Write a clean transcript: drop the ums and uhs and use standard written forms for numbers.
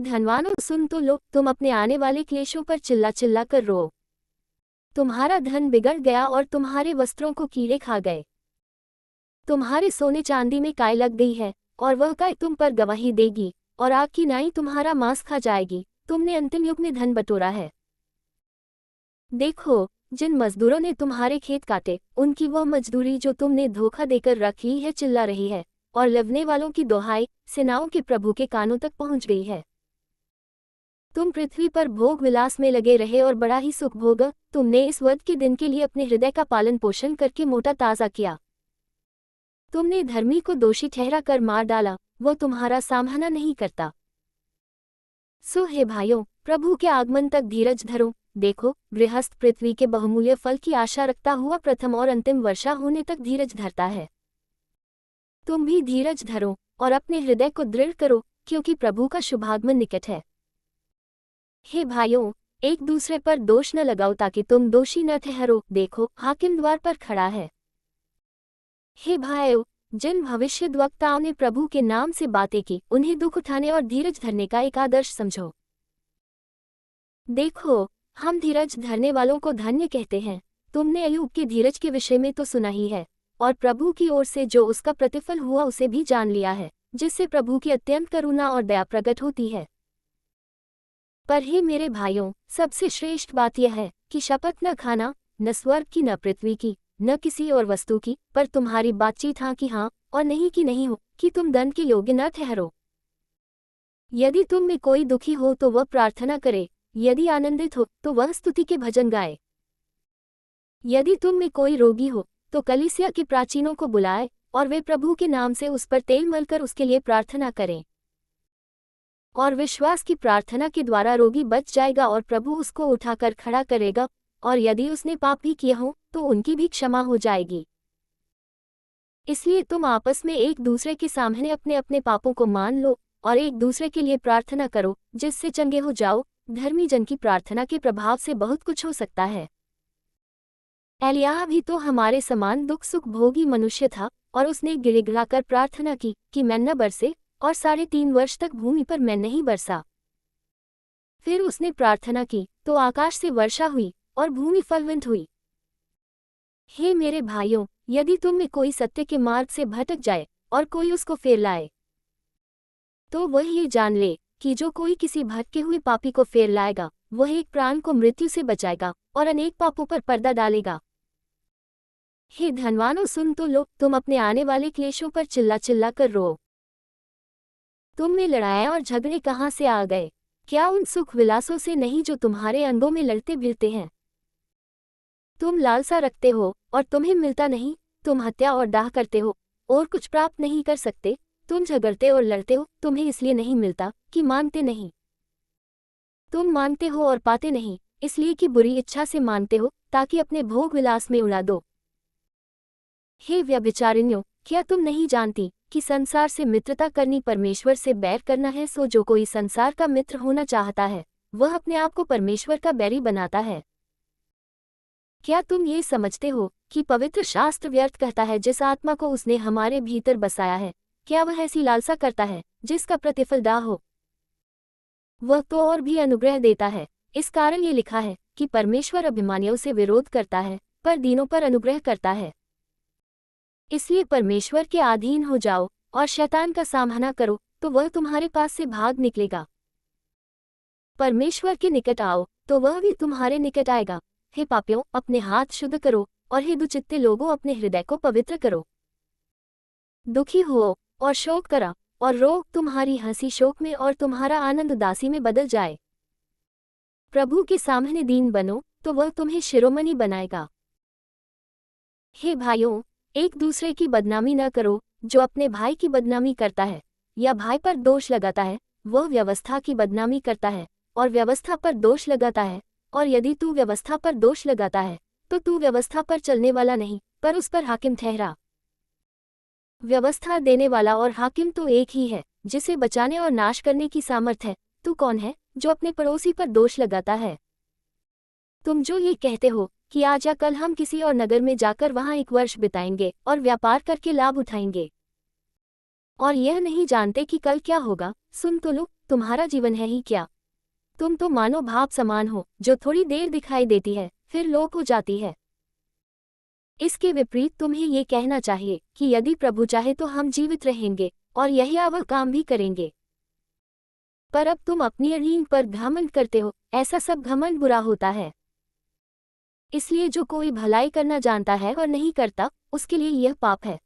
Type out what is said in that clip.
धनवानों सुन तो लो, तुम अपने आने वाले क्लेशों पर चिल्ला चिल्ला कर रो। तुम्हारा धन बिगड़ गया और तुम्हारे वस्त्रों को कीड़े खा गए। तुम्हारे सोने चांदी में काई लग गई है और वह काई तुम पर गवाही देगी, और आग की नाई तुम्हारा मांस खा जाएगी। तुमने अंतिम युग में धन बटोरा है। देखो, जिन मजदूरों ने तुम्हारे खेत काटे, उनकी वह मजदूरी जो तुमने धोखा देकर रख ली है चिल्ला रही है, और लवने वालों की दोहाई सेनाओं के प्रभु के कानों तक पहुंच गई है। तुम पृथ्वी पर भोग विलास में लगे रहे और बड़ा ही सुख भोगा। तुमने इस वध के दिन के लिए अपने हृदय का पालन पोषण करके मोटा ताजा किया। तुमने धर्मी को दोषी ठहरा कर मार डाला, वो तुम्हारा सामना नहीं करता। सो हे भाइयों, प्रभु के आगमन तक धीरज धरो। देखो, गृहस्थ पृथ्वी के बहुमूल्य फल की आशा रखता हुआ प्रथम और अंतिम वर्षा होने तक धीरज धरता है। तुम भी धीरज धरो और अपने हृदय को दृढ़ करो, क्योंकि प्रभु का शुभागमन निकट है। हे भाइयों, एक दूसरे पर दोष न लगाओ ताकि तुम दोषी न ठहरो। देखो, हाकिम द्वार पर खड़ा है। हे भाइयों, जिन भविष्यद्वक्ताओं ने प्रभु के नाम से बातें की, उन्हें दुख उठाने और धीरज धरने का एक आदर्श समझो। देखो, हम धीरज धरने वालों को धन्य कहते हैं। तुमने अय्यूब के धीरज के विषय में तो सुना ही है, और प्रभु की ओर से जो उसका प्रतिफल हुआ उसे भी जान लिया है, जिससे प्रभु की अत्यंत करुणा और दया प्रकट होती है। पर हे मेरे भाइयों, सबसे श्रेष्ठ बात यह है कि शपथ न खाना, न स्वर्ग की, न पृथ्वी की, न किसी और वस्तु की, पर तुम्हारी बातचीत हाँ कि हाँ और नहीं कि नहीं हो, कि तुम दंड के योग्य न ठहरो। यदि तुम में कोई दुखी हो तो वह प्रार्थना करे, यदि आनंदित हो तो वह स्तुति के भजन गाए। यदि तुम में कोई रोगी हो तो कलीसिया के प्राचीनों को बुलाए, और वे प्रभु के नाम से उस पर तेल मलकर उसके लिए प्रार्थना करें। और विश्वास की प्रार्थना के द्वारा रोगी बच जाएगा और प्रभु उसको उठाकर खड़ा करेगा, और यदि उसने पाप भी किए हों तो उनकी भी क्षमा हो जाएगी। इसलिए तुम आपस में एक दूसरे के सामने अपने अपने पापों को मान लो और एक दूसरे के लिए प्रार्थना करो, जिससे चंगे हो जाओ। धर्मी जन की प्रार्थना के प्रभाव से बहुत कुछ हो सकता है। एलियाह भी तो हमारे समान दुख सुख भोगी मनुष्य था, और उसने गिड़गिड़ाकर प्रार्थना की कि मैन न बरसे, और 3.5 वर्ष तक भूमि पर मैन नहीं बरसा। फिर उसने प्रार्थना की तो आकाश से वर्षा हुई और भूमि फलवंत हुई। हे मेरे भाइयों, यदि तुम में कोई सत्य के मार्ग से भटक जाए और कोई उसको फेर लाए, तो वह ये जान ले कि जो कोई किसी भटके हुए पापी को फेर लाएगा, वह एक प्राण को मृत्यु से बचाएगा और अनेक पापों पर पर्दा डालेगा। हे धनवानों सुन तो लो, तुम अपने आने वाले क्लेशों पर चिल्ला चिल्ला कर रो। तुम में लड़ाइयाँ और झगड़े कहाँ से आ गए? क्या उन सुख विलासों से नहीं जो तुम्हारे अंगों में लड़ते भिड़ते हैं? तुम लालसा रखते हो और तुम्हें मिलता नहीं, तुम हत्या और डाह करते हो और कुछ प्राप्त नहीं कर सकते, तुम झगड़ते और लड़ते हो, तुम्हें इसलिए नहीं मिलता कि मांगते नहीं। तुम मांगते हो और पाते नहीं, इसलिए कि बुरी इच्छा से मांगते हो, ताकि अपने भोग विलास में उड़ा दो। हे व्यभिचारिण्यों, क्या तुम नहीं जानती कि संसार से मित्रता करनी परमेश्वर से बैर करना है? सो जो कोई संसार का मित्र होना चाहता है, वह अपने आप को परमेश्वर का बैरी बनाता है। क्या तुम ये समझते हो कि पवित्र शास्त्र व्यर्थ कहता है जिस आत्मा को उसने हमारे भीतर बसाया है? क्या वह ऐसी लालसा करता है जिसका प्रतिफल दाह हो? वह तो और भी अनुग्रह देता है। इस कारण ये लिखा है कि परमेश्वर अभिमानियों से विरोध करता है, पर दीनों पर अनुग्रह करता है। इसलिए परमेश्वर के अधीन हो जाओ और शैतान का सामना करो, तो वह तुम्हारे पास से भाग निकलेगा। परमेश्वर के निकट आओ तो वह भी तुम्हारे निकट आएगा। हे पापियों, अपने हाथ शुद्ध करो, और हे दुचित्ते लोगों, अपने हृदय को पवित्र करो। दुखी हो और शोक करा और रो, तुम्हारी हंसी शोक में और तुम्हारा आनंद उदासी में बदल जाए। प्रभु के सामने दीन बनो तो वह तुम्हें शिरोमणि बनाएगा। हे भाइयों, एक दूसरे की बदनामी न करो। जो अपने भाई की बदनामी करता है या भाई पर दोष लगाता है, वह व्यवस्था की बदनामी करता है और व्यवस्था पर दोष लगाता है। और यदि तू व्यवस्था पर दोष लगाता है तो तू व्यवस्था पर चलने वाला नहीं, पर उस पर हाकिम ठहरा। व्यवस्था देने वाला और हाकिम तो एक ही है, जिसे बचाने और नाश करने की सामर्थ है। तू कौन है जो अपने पड़ोसी पर दोष लगाता है? तुम जो ये कहते हो कि आज या कल हम किसी और नगर में जाकर वहां 1 वर्ष बिताएंगे और व्यापार करके लाभ उठाएंगे, और यह नहीं जानते कि कल क्या होगा। सुन तो लो, तुम्हारा जीवन है ही क्या? तुम तो मानो भाप समान हो, जो थोड़ी देर दिखाई देती है, फिर लोप हो जाती है। इसके विपरीत तुम्हें ये कहना चाहिए कि यदि प्रभु चाहे तो हम जीवित रहेंगे और यही वह काम भी करेंगे। पर अब तुम अपनी नींद पर घमंड करते हो, ऐसा सब घमंड बुरा होता है। इसलिए जो कोई भलाई करना जानता है और नहीं करता, उसके लिए यह पाप है।